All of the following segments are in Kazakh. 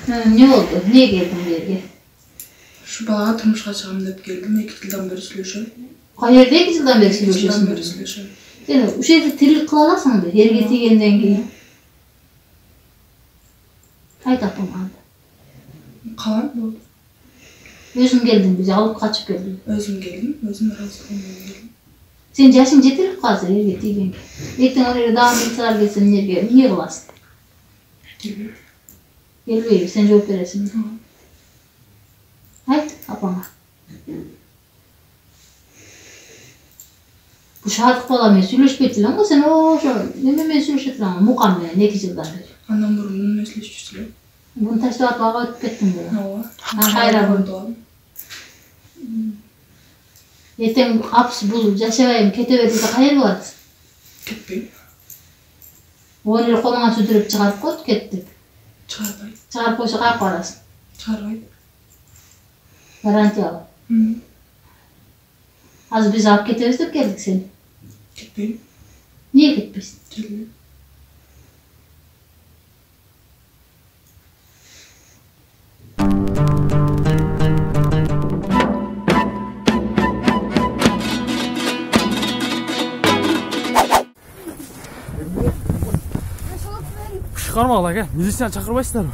Ne oldu? Niye geldin bu yerge? Şu bana turmuşqa çıqam dep geldim. 2 yıldan beri söylüşüm. Qayerda 2 yıldan beri söylüşüyorsun? 2 yıldan beri söylüşüm. Sen o şeyde tirik kıla alasın da yerge tegenden keyin. Ayt apam. Kalan bu. Özüm geldin bize alıp kaçıp geldin. Özüm geldim. Özüm razılığımla geldim. Sen yaşın jetirip kalsa yerge tegen. Erten oraya daha bilgisayar gelsin yerge. Niye kılasın? Geldim. Gelmeyip sen cevap veresin. Haydi apama. Bu şarkı falan söyleşmeydi ama sen o ne söyleşmedin ama mukam ne 2 yıldan beri. Anam burunun mesleşçisi. Bunu taşlayıp bağa ötüp kettin böyle. Ova. Hayra bunu. Yetem hapsi bulup yaşabayım ketebediyse hayır vardı. Ketpeyim. O eli koluna sütürüp çıkarıp koydu kettik. Çıkarbay. Çıkarıp koysa kalk varasın. Çıkarbay. Garanti al. Az biz alıp ketebez de geldik seni. Ketpeyim. Niye gitmesin? Geldim. Çıkarma lan, milisiyan çakırbaysınlar mı?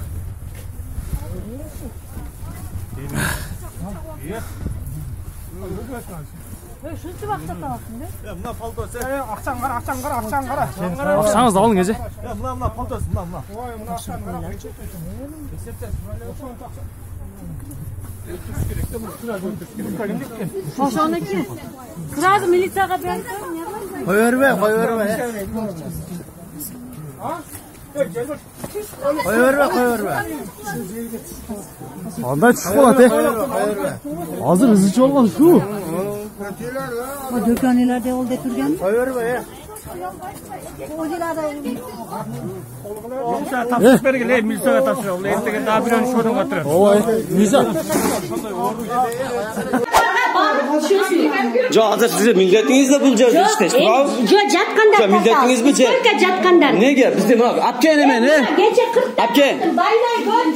Şuncha vaqtda topding. Ya buna paltosi. Aqcham qara. Aksangizni oling gece. Ya buna paltosi, buna. Voy, buni aqcham qara. Qo'shoniki. Sразу militsiyaga bersin. Qo'yaverma. Qo'yaverma. Qanday tushib qoladi? Hozir izichi olgan shu. Bu do'konlarda o'lda turganmi? Qo'yaverma. O'zilarda Topshiriq bergile, militsiyaga topshiriq. Ertaga dabiron sho'dan o'tirib. Voy, milisiya. Jo, hozir sizni milletingizda pul jo'sh işte. Jo, jatqandar. Jo, milletingiz bu je. Qancha jatqandar? Nega? Bizda nima? Apkani meni. Kecha 40 ta. Apkan. Baylay ko'r.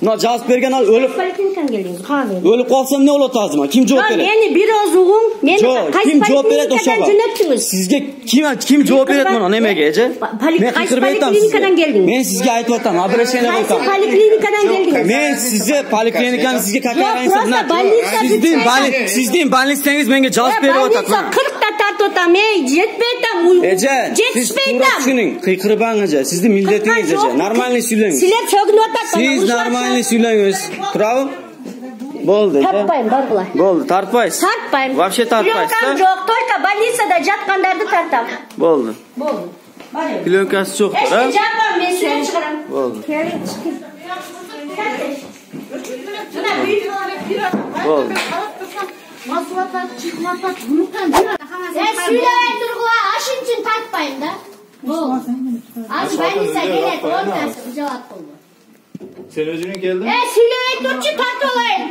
No, javob bergan o'lib. Poliklinikaga keldingiz, qani? O'lib qolsam ne o'latazman? Kim javob beradi? Meni biroz o'g'im, meni kim javob beradi o'shaga? Sizga kim javob beradi mana nimaga, je? Qaysi poliklinikadan keldingiz? Men sizga aytib obreshiya Qaysi qilaman. poliklinikadan keldingiz? Men sizga poliklinikani sizga qatnashim. Sizning больницаңыз menga javob beryapti. 40 ta tartotam, yetmaytam. Eje, siz to'g'ri tushuning, qiyqiribang eje. Sizning milletingiz eje. Normalniy so'zlang. Sizlar cho'g'inotyapsiz. Siz normalniy so'zlangiz. Bravo. Bo'ldi. Tartpayım, barqilay. Bo'ldi, tartpaysiz. Tartpayım. Вообще tartpaysiz. Yo'q, только больницада jatqanlarni tartam. Bo'ldi. Bo'ldi. Plyonкасы yo'qdir, ha? Jabman, men seni chiqaraman. Bo'ldi. Keling, chiqing. Bo'ldi. Süyley turg'ular, ashun uchun tartpayim-da. Bo'ldi. Az больница keladi, o'rtasi javob qildi. Sen o'zing kelding? Süyley turchi tartib olayım.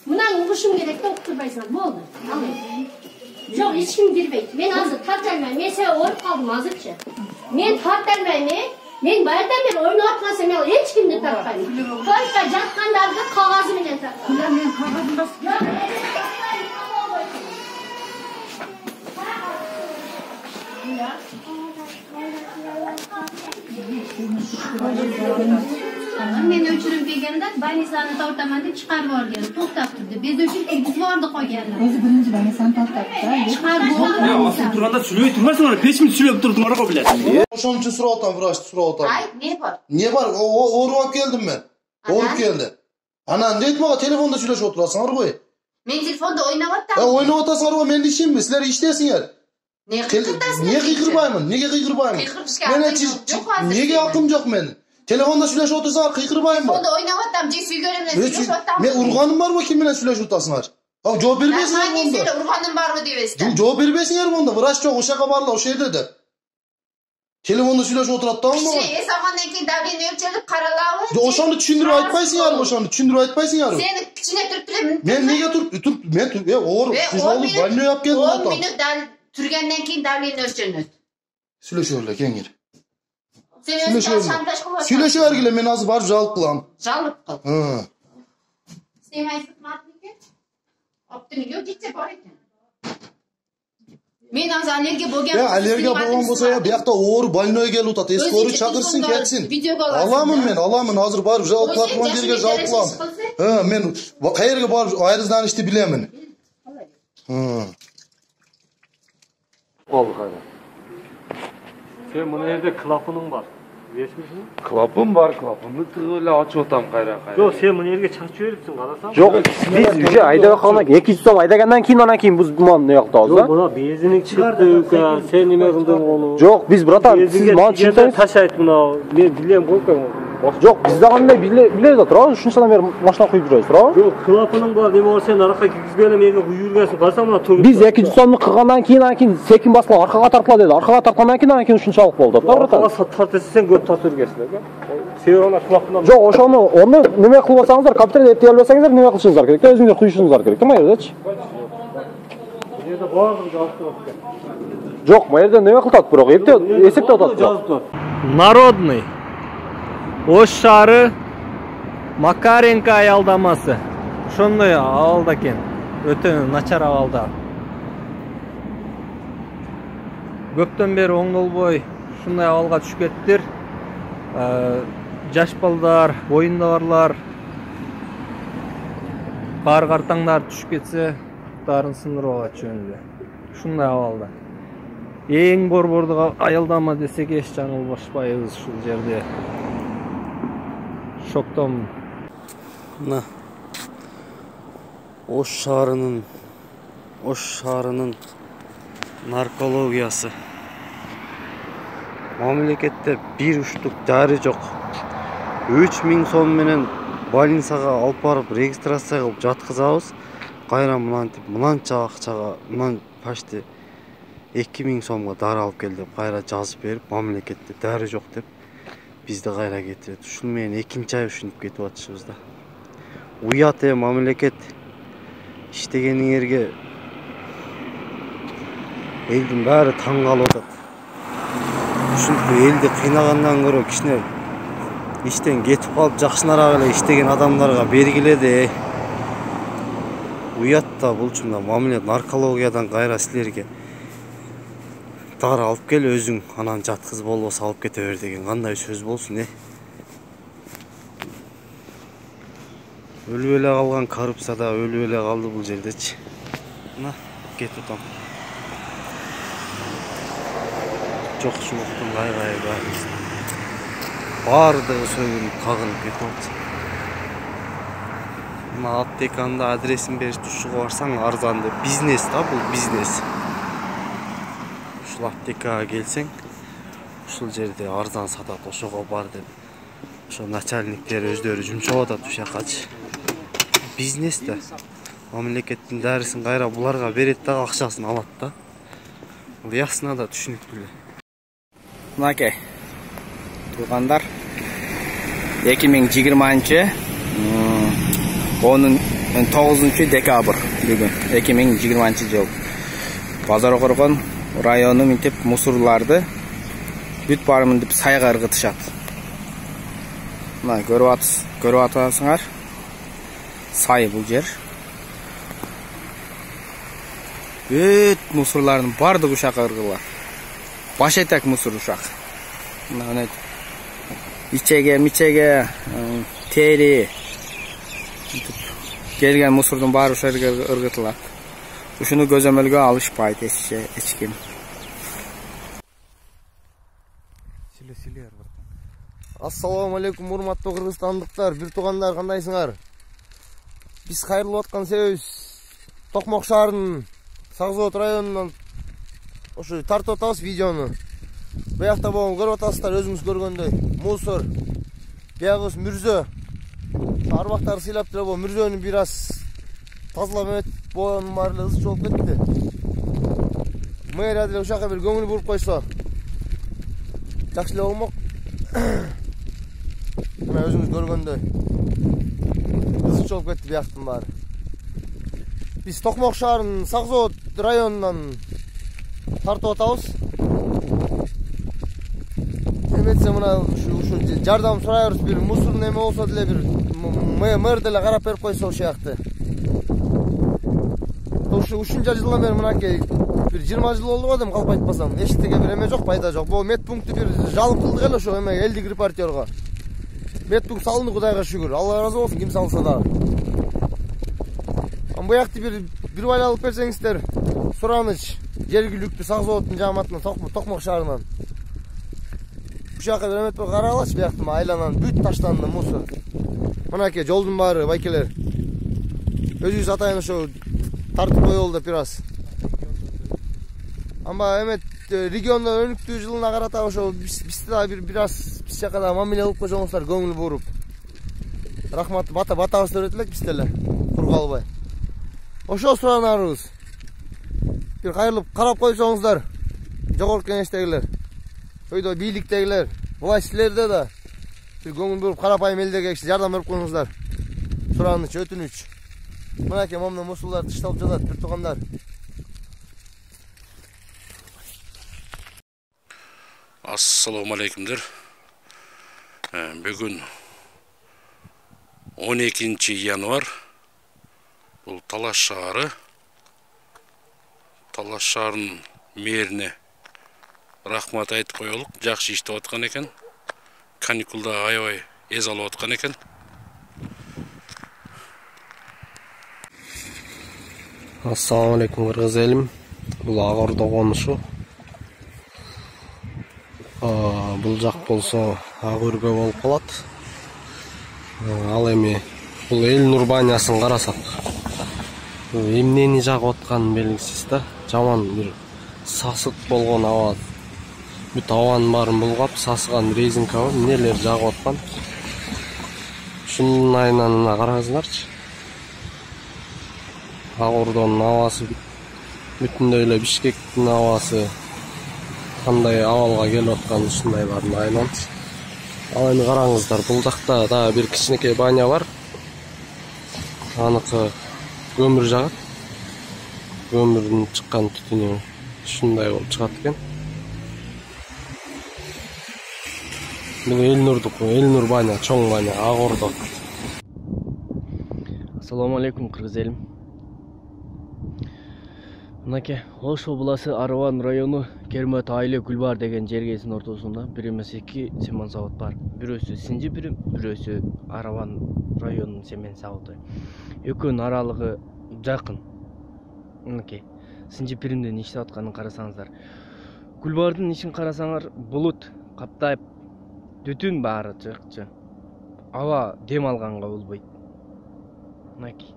Bundan o'qishim kerak-da, o'qitirmaysan. Bo'ldi. Yo'q, hech kim bermaydi. Men hozir tartolmayman. Men seni o'rib qoldim hozircha. Men tartolmayman. Men bayerdan beri o'ynayotmasam, men hech kimni tartmayman. Только jatqanlarni qog'ozi bilan tartaman. Men qog'ozim bas. Men o'chirib kelganda больницani tortaman deb chiqarib yuborgan. To'xtab turdi. Biz uchun egizvordi qolganlar. o'zi birinchi bo'lmasam tortibdi. Chiqarib yubordi. Ya aslında turanda sülüyor turmasın ona 5 minut sülüyor turtum ara kobilesin. O'shaning uchun so'rayapman, vrachni so'rayapman. Ay, ne bor? Ne bor? O'rib olib keldim men. O'rib keldi. Ana, aytmoqqa telefonda so'rashib o'tirasizlar qo'y. Men telefonda o'ynayapman. O'ynayapsizlar, menda ishimmi? Sizlar ishdasizlar. Ne qiltasizlar? Nega qiyqirmayman? Nega qiyqirmayman? Nega aqlim yo'q meni? Telefonda so'rashib o'tirsalar qiyqirmayman. Telefonda o'ynayapman, jesigarimdan so'rashyapman. Men urg'anim bormi, kim bilan so'rashib o'tirasizlar? Javob bermaysizlar bunda. Men urg'anim bormi deyapsiz. Javob bermaysizlar bunda. Vrach yo'q, o'sha qabarlar, o'sha yerda. Telefonda so'rashib o'tiribdi-mi? Esamandan keyin davleniya o'lchilib qaraladi. O'shani tushuntirib aytmaysizlarmi? O'shani tushuntirib aytmaysizlarmi? Seni kichkina turibman. Men nega turib, men o'g'ri, siz olib banyo olib keldim. 10 minut turgandan keyin davleniya o'lchiladi. So'rashinglar, kengir. Сөйлеше бергиле, мен азыр барып жалып кылам. Жалып кыл. Істемейсің матнеке? Оптимиге кетсе бар екен. Мен азыр аллергия болған. Аллергия болған болса, биякта оор больной келип атат. Скорый чакырсын, кетсин. Аламын, азыр барып жалып кылам, жерге жалып кылам. Мен кайерге барып айрызданышты билемин. Oldu kayda. Sen bunu evde klapının var. Geçmişsin? Klapım var, klapımı tığıyla açı otam kayra. Yok sen bunu evde çakçı veripsin karasam. Yok biz уже айдабай калмак 200 сом айдагандан кийин анан кийин биз муну уяктабыз да. Yok buna benzinin çıktı, sen nime kıldın onu? Жоқ biz братан siz мага чыксаңыз taş ayt buna. Ben bilem koykan. Жоқ biz да кандай билебиз да туурабы ушунчадан бери машина куюп жүрөбүз туурабы. Yok klapının var neme var sen araka kizgölem evde kuyurgansın karasam buna tөгүп. Biz 200 сомду кылгандан кийин анан кийин секин баскыла аркага тартыла деди. Аркага тарткандан кийин анан кийин ушунчалык болду да братан. Аркага тартса sen көп тартып жүргенсиң да. Сен ана клапынан. Жоқ оны неме кылып алсаңыздар, капиталды эптей албасаңыздар неме кылышыңыздар керек да, өзүңүздөр куюшуңуздар керек да майердечи. Жерде баардыгын жазып турат. Жоқ, майерде неме кылтат, бирок эптеп эсептеп атат. Народный. Ош шаары Макаренко аялдамасы. Ошондой абалда экен. Өтө начар абалда. Көптөн бери оңдолбой ушундай абалга түшүп кеттир. Жаш балдар, боюнда барлар, бар картаңдар түшүп кетсе, дарын сындырып алат жөнүндө. Ушундай абалда. Эң борбордук аялдама десек эч жаңылбашпайбыз ушул жерде. Шоктомун. Мына Ош шаарынын наркологиясы. Мамлекетте бир уштук дары жок. 3000 сом менен больницага алып барып регистрация кылып жаткызабыз. Кайра мынанча акчага, мынан почти 2000 сомго дары алып кел деп кайра жазып берип, мамлекетте дары жок деп бизди кайра кетирет. Ушун менен экинчи ай ушинтип кетип атышыбыз да. Уят мамлекет иштегениңерге элдин баары таң калып атат. Ушинтип элди кыйнагандан көрө кичине иштен кетип калып жакшынараак эле иштеген адамдарга бергиле. Уят да булчумда мамиле наркологиядан кайра силерге дары алып кел өзүң анан жаткыз болбосо алып кете бер деген кандай сөз болсун Өлүп эле калган коррупцияда өлүп эле калды бул жердечи. Мына кетип атам. Жок шумуктун кайгайы баардыгы сөгүнүп кагынып кетип атат. Мына аптеканда адресин берип тушуга барсаң арзан деп бизнес да бул бизнес. Ушул аптекага келсең ушул жерде арзан сатат, ошого бар деп. Ошо начальниктер өздөрү жумшап атат ушакачы. Бизнес да. Мамлекеттин дарысын кайра буларга берет да акчасын алат да. Бул ясына да түшүнүктүү эле. Мынакей. Туугандар 2020 9 декабрь бүгүн 2020 жыл. Базар Коргон району мынтип мусорларды бүт барымын деп сайга ыргытышат. Мына көрүп атасыңар. Сай бул жер. Бүт мусорлардын бардыгы ушакка ыргылат. Баш этек мусор ушак. Мына ичеге, тери келген мусордун баары ошол жерге ыргытылат. Ушуну көзөмөлгө алышпайт эч ким. Ассаламу алейкум, урматтуу кыргызстандыктар, бир туугандар, кандайсыңар? Биз кайрылып аткан себебибиз Токмок шаарынын Сагзоот районунан ошо тартып атабыз видеону. Буякта болгон көрүп атасыздар, өзүңүз көргөндөй. Мусор, биягыбыз мүрзө. Арбактарды сыйлап туруп, мүрзөнү бир аз тазалап эметип болгонун баары эле ызы болуп кетти. Мэрия деле ушака бир көңүл буруп койсо жакшы эле болмок. Мына өзүңүз көргөндөй ызы болуп кетти бияктын баары. Биз Токмок шаарынын Сагзоот районунан тартып атабыз. эметсе мына ушу жардам сурайбыз, бир мусор неме болсо деле бир мэр деле карап берип койсо ошол жакты. Ушунча жылдан бери мынакей бир 20 жыл болду го дейм, калп айтпасам. Эчтеге бир эме жок, пайда жок. Бул медпунктти бир жалып кылдык эле ошо эме элдик репортерго. Медпункт салынды, Кудайга шүгүр. Алла разы болсун, ким салса да. Бу жакты бир бай алып берсеңиздер, сураныч жергиликтүү сак заводдун жааматынан, Токмок шаарынан. Бу жака бир эмет каралачы, бияктын айланан бүт таштанды мусор. Мынакей жолдун баары, байкелер. Өзүбүз атайын ошо тартып коелу деп бир аз. Amba эмет региондо өнүктүү жылына карата ошо бизде да бир аз биз жака да мамиле кылып койсоңуздар, көңүл буруп. Рахмат, батабыз берет элек бизде эле, кур калбай. Ошо суранарыбыз. Бир кайрылып карап койсоңуздар, жогорку кеңештегилер, өйдө бийликтегилер, властьтилерде да бир көңүл буруп карапайым элдерге киши жардам берип коюңуздар. Сураныч, өтүнүч. Мынакей момна мусулдар тышталып жатат, бир туугандар. Assalamu alaikumdur. Бүгүн 12 январ. Бул Талаш шаары. Талаш шаарынын мэрине рахмат айтып коелук. Жакшы иштеп аткан экен. Каникулда аябай эз алып аткан экен. Ассаламу алейкум, кыргыз элим. Бул Ак Ордо конушу. Бул жак болсо Ак Үргө болуп калат. Ал эми бул Эл Нур банясын карасак, эмнени жагып аткан белгисиз да. Жаман бир сасык болгон аба. Бүт абанын баарын булгап, сасыган резинка бар, эмнелер жагып аткан. Ушунун айынан караңыздарчы. Ак Ордонун абасы бүтүндөй эле Бишкектин абасы кандай абалга келип аткан ушундайлардын айынан. Ал эми караңыздар, бул жакта да бир кичинекей баня бар. Аныкы көмүр жагат. Көмүрдүн чыккан түтүнү ушундай болуп чыгат экен. Бул Эл Нур баня, чоң баня, Ак Ордо. Ассаламу алейкум, кыргыз элим. Мынакей Ош обласы Араван району Кермет Айлы Гүлбар деген жергесинин ортосунда бир эмес 2 семен завод бар. Бирөөсү Синжи бирим, бирөөсү Араван районунун семен заводу. Экөөнүн аралыгы жакын. Мынакей Синжи биримдин иштеп атканын карасаңыздар. Гүлбардын ишин карасаңар, булут каптайып, түтүн баары чыкчы. Аба дем алганга болбойт. Мынакей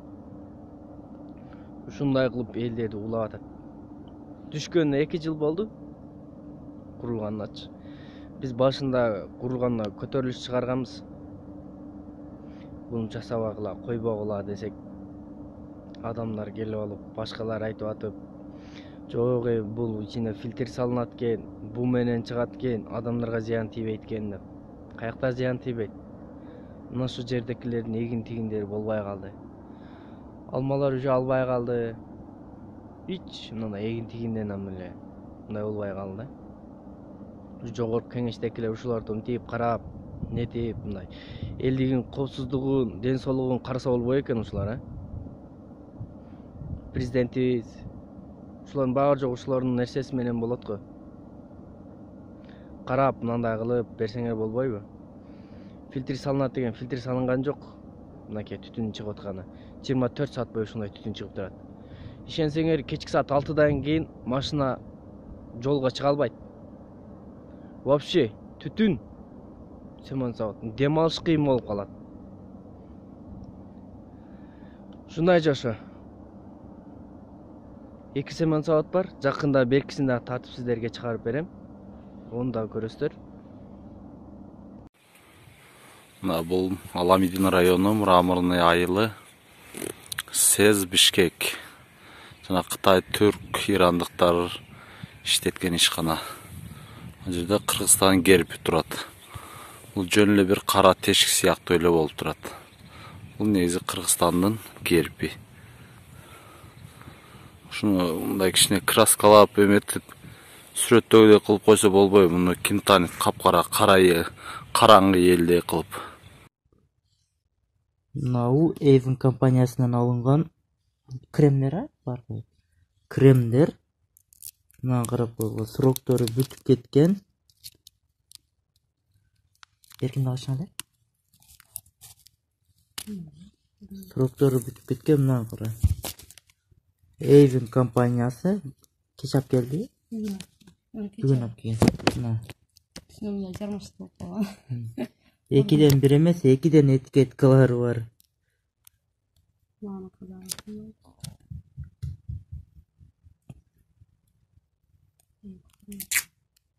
ушундай кылып элдерди улап атат. Түшкөнүнө 2 жыл болду. Курулганначы. Биз башында курулганда көтөрүлүш чыгарганбыз. Буну жасабагыла, койбогула десек, адамдар келип алып, башкалар айтып атып, жок бул ичине фильтр салынат экен, буу менен чыгат экен, адамдарга зыян тийбейт экен деп. Каякта зыян тийбейт. Мына ушу жердекилердин эгин-тигиндери болбой калды. Алмалар уже албай калды. Hiç мындай эгин-тигинден эле мындай болбой калды. Жогорку кеңештекилер ушуларды мынтип карап, нетип мындай элдин коопсуздугун, ден соолугун караса болбой экен ушулар, Президентибиз ушулардын баары жок ушулардын нерсеси менен болот го. Карап мындай кылып берсеңер болбойбу? Фильтр салынат деген фильтр салынган жок. Мынакей түтүн чыгып атканы. 24 саат бою ушундай түтүн чыгып турат. Ишенсеңер, кечки саат 6-дан кийин машина жолго чыга албайт. Вообще түтүн семен завод, дем алыш кыйын болуп калат. Ушундай жашоо. 2 семен завод бар, жакында беркисин да тартып сиздерге чыгарып берем. Onu da көрөсүздөр. Бул Аламедин району Мраморный айылы СЭЗ Бишкек. Жана Кытай, түрк, ирандыктар иштеткен ишкана. Бул жерде Кыргызстан герби турат. Бул жөн эле бир кара тешик сыяктуу эле болуп турат. Бул негизи Кыргызстандын герби. Ушуну мындай кичине краскалап эметип сүрөттөгүдөй кылып койсо болбойбу. Муну ким тааныйт, капкара, карайы, караңгы элдей кылып. Мынау Avon компаниясынан алынган кремдер бар ғой. Кремдер. Мына карап койгула, сроктору бүтүп кеткен. Эркин ашаңдар. Сроктору бүтүп кеткен, мына кара. Avon компаниясы кеч алып келди. Бүгүн алып келген. Мына. Жармаштырып койгон. 2ден 1 эмес, 2ден этикеткалары бар.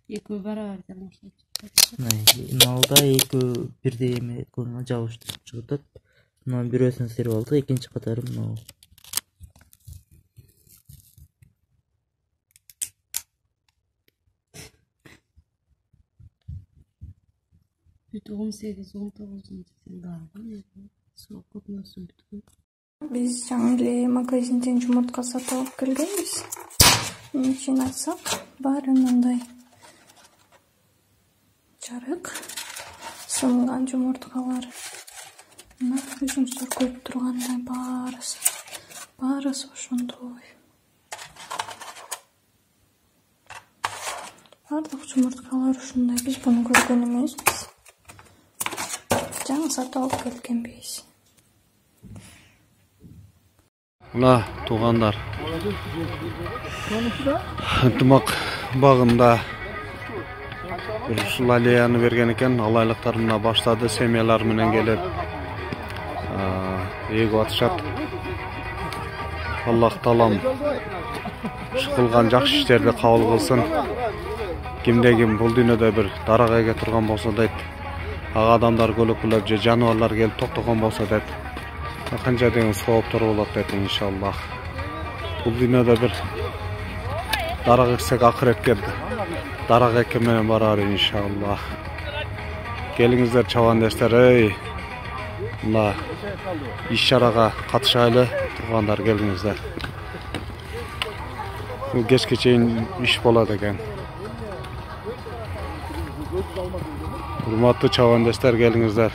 Экөө барабар жармаштырып. Налда экөө бирдей эме көңүл жабыштырып чыгытат. Мына бирөөсүн сырып алдык, экинчи катары мына. Бүт 18-19 жылдары срок өтмөсүн бүткөн. Биз жаңы эле магазинден жумуртка сатып алып келгенбиз. Нечен айтсак, баары мындай жарык, сынган жумурткалар. Мына өзүңүздөр көрүп тургандай баарысы ошондой. Бардык жумурткалар ушундай. Биз буну көргөн эмеспиз. Жаңы сатып алып келгенбиз. Мына туугандар. Ынтымак багында ушул аллеяны берген экен. Алайлыктар мына баштады, семьялар менен келип эгип атышат. Аллах таалам кылган жакшы иштерди кабыл кылсын. Кимде ким бул дүйнөдө бир дарага эге турган болсо дейт. Ага адамдар көлөкүлөп же жаныбарлар келип токтогон болсо дейт. Канча деген сооптор болот дейт иншаллах. Бул дүйнөдө бир дарага эксек акыретке дарага эке менен барар иншаллах. Келиңиздер чабандештер, эй. Мына иш-чарага катышайлы, тургандар келиңиздер. Бул кечке чейин иш болот экен. Урматтуу чабандештер, келиңиздер.